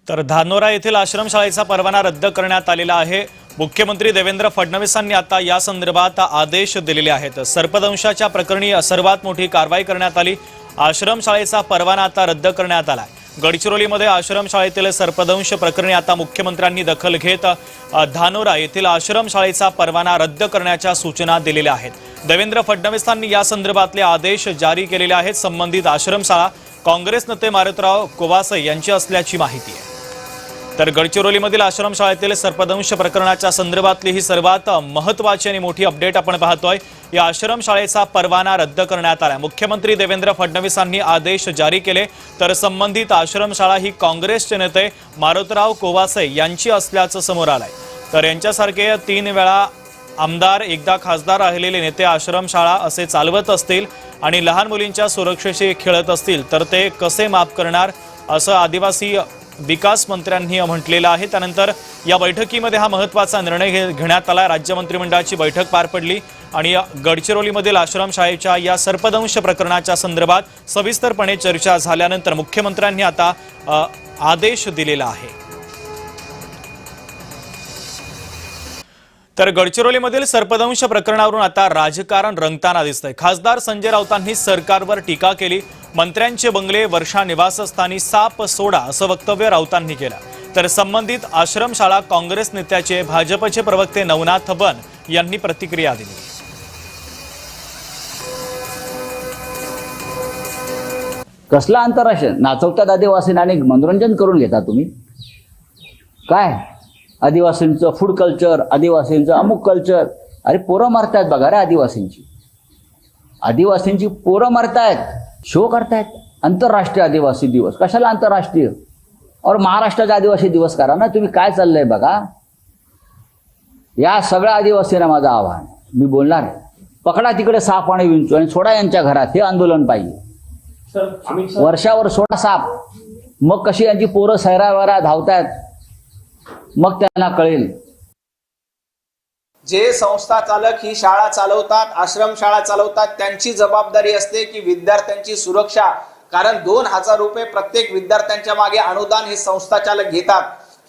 तर धानोरा येथील आश्रमशाळेचा परवाना रद्द करण्यात आलेला आहे। मुख्यमंत्री देवेंद्र फडणवीसांनी आता या संदर्भात आदेश दिलेले आहेत। सर्पदंशाच्या प्रकरणी सर्वात मोठी कारवाई करण्यात आली। आश्रमशाळेचा परवाना आता रद्द करण्यात आला। गडचिरोलीमध्ये आश्रमशाळेतील सर्पदंश प्रकरणी आता मुख्यमंत्र्यांनी दखल घेत धानोरा येथील आश्रमशाळेचा परवाना रद्द करण्याच्या सूचना दिलेल्या आहेत। देवेंद्र फडणवीसांनी या संदर्भातले आदेश जारी केलेले आहेत। संबंधित आश्रमशाळा काँग्रेस नेते मारुतराव कोवासे यांची असल्याची माहिती आहे। तर गडचिरोलीमधील आश्रमशाळेतील सर्पदंश प्रकरणाच्या संदर्भातली ही सर्वात महत्त्वाची आणि मोठी अपडेट आपण पाहतोय। या आश्रमशाळेचा परवाना रद्द करण्यात आला। मुख्यमंत्री देवेंद्र फडणवीसांनी आदेश जारी केले। तर संबंधित आश्रमशाळा ही काँग्रेसचे नेते मारुतराव कोवासे यांची असल्याचं समोर आलंय। तर यांच्यासारखे 3 वेळा आमदार एकदा खासदार राहिलेले नेते आश्रमशाळा असे चालवत असतील आणि लहान मुलींच्या सुरक्षेशी खेळत असतील तर ते कसे माफ करणार असं आदिवासी विकास मंत्र्यांनी म्हटलेलं आहे। त्यानंतर या बैठकीमध्ये हा महत्त्वाचा निर्णय घेण्यात आला। राज्य मंत्रिमंडळाची बैठक पार पडली आणि गडचिरोलीमधील आश्रमशाळेच्या या सर्पदंश प्रकरणाच्या संदर्भात सविस्तरपणे चर्चा झाल्यानंतर मुख्यमंत्र्यांनी आता आदेश दिलेला आहे। तर गडचिरोलीमधील सर्पदंश प्रकरणावरून आता राजकारण रंगताना दिसतंय। खासदार संजय राऊतांनी सरकारवर टीका केली। मंत्र्यांचे बंगले वर्षा निवासस्थानी साप सोडा असं वक्तव्य राऊतांनी केलं। तर संबंधित आश्रमशाळा काँग्रेस नेत्याचे भाजपचे प्रवक्ते नवनाथ बन यांनी प्रतिक्रिया दिली। कसला आंतरराष्ट्रीय नाचवतात आदिवासींना आणि मनोरंजन करून घेता तुम्ही काय? आदिवासींचं फूड कल्चर, आदिवासींचं अमुक कल्चर, अरे पोरं मारतायत बघा रे आदिवासींची पोरं मारतायत, शो करतायत। आंतरराष्ट्रीय आदिवासी दिवस कशाला आंतरराष्ट्रीय? और महाराष्ट्राचा आदिवासी दिवस करा ना तुम्ही। काय चाललंय बघा। या सगळ्या आदिवासींना माझं आव्हान, मी बोलणार आहे, पकडा तिकडे साप आणि विंचू आणि सोडा यांच्या घरात। हे आंदोलन पाहिजे। वर्षावर सोडा साप, मग कशी यांची पोरं सैरावरा धावतायत, मग त्यांना कळेल। जे संस्था चालक ही शाळा चालवतात, आश्रमशाळा चालवतात, त्यांची जबाबदारी असते की विद्यार्थ्यांची सुरक्षा। कारण 2000 रुपये प्रत्येक विद्यार्थ्यांच्या मागे अनुदान हे संस्था चालक घेतात।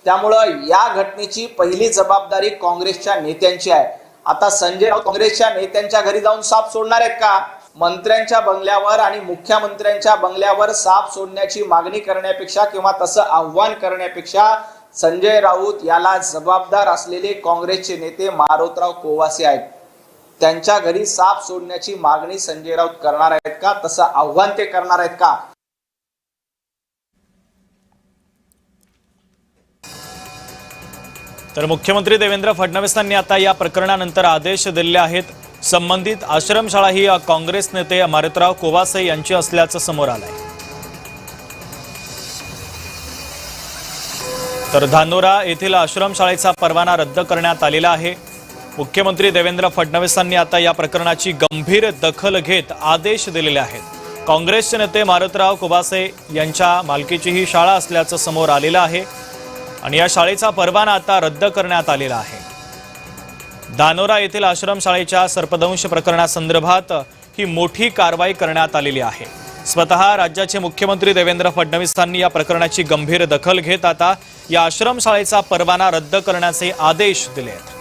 त्यामुळं या घटनेची पहिली जबाबदारी काँग्रेसच्या नेत्यांची आहे। आता संजय राऊत काँग्रेसच्या नेत्यांच्या घरी जाऊन साप सोडणार आहेत का? मंत्र्यांच्या बंगल्यावर आणि मुख्यमंत्र्यांच्या बंगल्यावर साप सोडण्याची मागणी करण्यापेक्षा किंवा तसं आव्हान करण्यापेक्षा संजय राऊत याला जबाबदार असलेले काँग्रेसचे नेते मारुतराव कोवासे आहेत। त्यांच्या घरी साप सोडण्याची मागणी संजय राऊत करणार आहेत का? तसं आव्हान ते करणार आहेत का? तर मुख्यमंत्री देवेंद्र फडणवीसांनी आता या प्रकरणानंतर आदेश दिलेले आहेत। संबंधित आश्रमशाळा ही काँग्रेस नेते मारुतराव कोवासे यांची असल्याचं समोर आलंय। तर धानोरा येथील आश्रमशाळेचा परवाना रद्द करण्यात आलेला आहे। मुख्यमंत्री देवेंद्र फडणवीसांनी आता या प्रकरणाची गंभीर दखल घेत आदेश दिलेले आहेत। काँग्रेसचे नेते मारुतराव कोवासे यांच्या मालकीची ही शाळा असल्याचं समोर आलेलं आहे आणि या शाळेचा परवाना आता रद्द करण्यात आलेला आहे। धानोरा येथील आश्रमशाळेच्या सर्पदंश प्रकरणासंदर्भात ही मोठी कारवाई करण्यात आलेली आहे। स्वतः राज्याचे मुख्यमंत्री देवेंद्र फडणवीसांनी या प्रकरणाची गंभीर दखल घेत आता या आश्रमशाळेचा परवाना रद्द करण्याचे आदेश दिले आहेत।